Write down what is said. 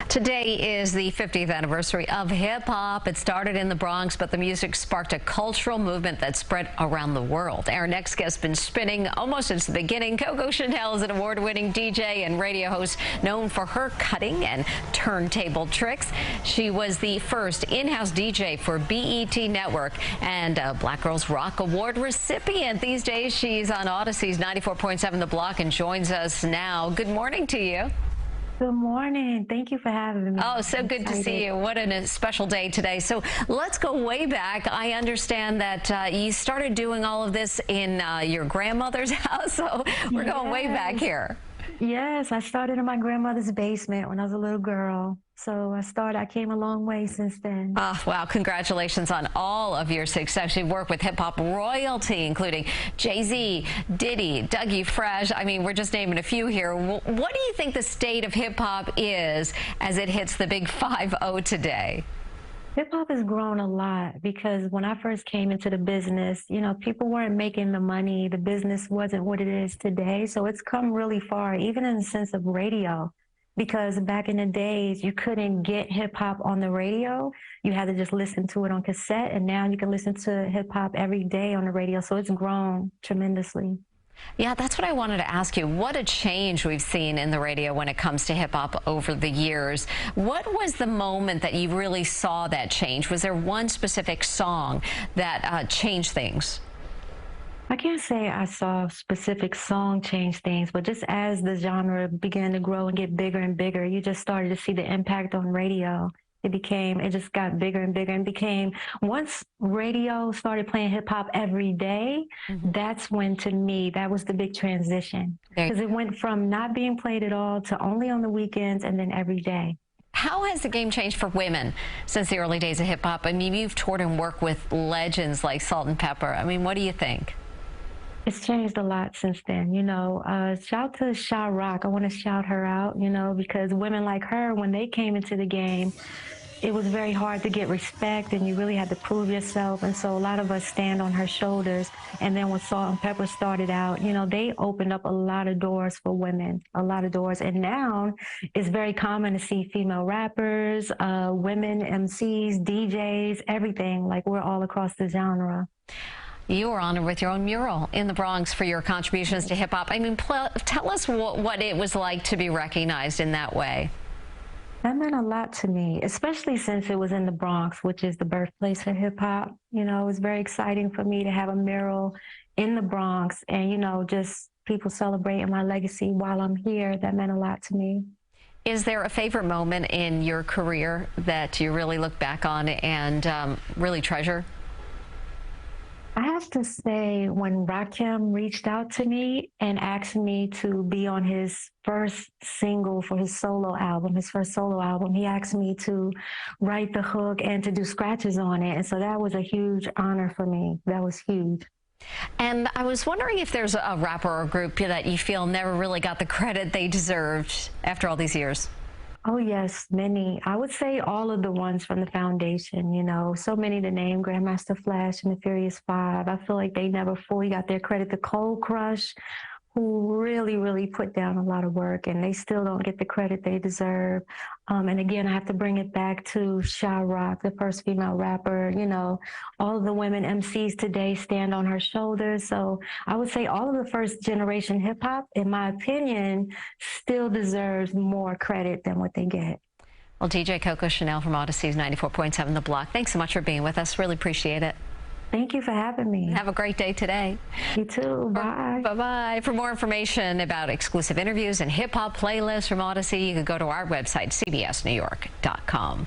Today is the 50th anniversary of hip-hop. It started in the Bronx, but the music sparked a cultural movement that spread around the world. Our next guest has been spinning almost since the beginning. Cocoa Chanelle is an award-winning DJ and radio host known for her cutting and turntable tricks. She was the first in-house DJ for BET Network and a Black Girls Rock Award recipient. These days, she's on Odyssey's 94.7 The Block and joins us now. Good morning to you. Good morning. Thank you for having me. Oh, so good to see you. What a special day today. So let's go way back. I understand that you started doing all of this in your grandmother's house, so we're going way back here. Yes, I started in my grandmother's basement when I was a little girl. So I came a long way since then. Oh, wow. Congratulations on all of your success. You work with hip-hop royalty, including Jay-Z, Diddy, Dougie Fresh. I mean, we're just naming a few here. What do you think the state of hip-hop is as it hits the big 5-0 today? Hip-hop has grown a lot because when I first came into the business, you know, people weren't making the money. The business wasn't what it is today. So it's come really far, even in the sense of radio. Because back in the days, you couldn't get hip-hop on the radio. You had to just listen to it on cassette, and now you can listen to hip-hop every day on the radio, so it's grown tremendously. Yeah, that's what I wanted to ask you. What a change we've seen in the radio when it comes to hip-hop over the years. What was the moment that you really saw that change? Was there one specific song that changed things? I can't say I saw a specific song change things, but just as the genre began to grow and get bigger and bigger, you just started to see the impact on radio. It just got bigger and bigger and became, once radio started playing hip hop every day, that's when, to me, that was the big transition. Because it went from not being played at all to only on the weekends and then every day. How has the game changed for women since the early days of hip hop? I mean, you've toured and worked with legends like Salt and Pepper. I mean, what do you think? It's changed a lot since then, you know. Shout to Sha Rock. I want to shout her out, you know, because women like her, when they came into the game, it was very hard to get respect, and you really had to prove yourself. And so a lot of us stand on her shoulders. And then when Salt and Pepper started out, you know, they opened up a lot of doors for women, a lot of doors. And now it's very common to see female rappers, women MCs, DJs, everything. Like, we're all across the genre. You were honored with your own mural in the Bronx for your contributions to hip-hop. I mean, tell us what it was like to be recognized in that way. That meant a lot to me, especially since it was in the Bronx, which is the birthplace of hip-hop. You know, it was very exciting for me to have a mural in the Bronx and, you know, just people celebrating my legacy while I'm here. That meant a lot to me. Is there a favorite moment in your career that you really look back on and really treasure? I have to say, when Rakim reached out to me and asked me to be on his first single for his solo album, his first solo album, he asked me to write the hook and to do scratches on it. And so that was a huge honor for me. That was huge. And I was wondering if there's a rapper or group that you feel never really got the credit they deserved after all these years. Oh, yes, many. I would say all of the ones from the foundation, you know, so many to name, Grandmaster Flash and the Furious Five. I feel like they never fully got their credit. The Cold Crush, who really put down a lot of work, and they still don't get the credit they deserve. And again, I have to bring it back to Sha Rock, the first female rapper. You know, all of the women MCs today stand on her shoulders. So I would say all of the first generation hip hop, in my opinion, still deserves more credit than what they get. Well, DJ Cocoa Chanelle from Odyssey's 94.7 The Block, thanks so much for being with us. Really appreciate it. Thank you for having me. Have a great day today. You too. Bye. Bye-bye. For more information about exclusive interviews and hip-hop playlists from Odyssey, you can go to our website, cbsnewyork.com.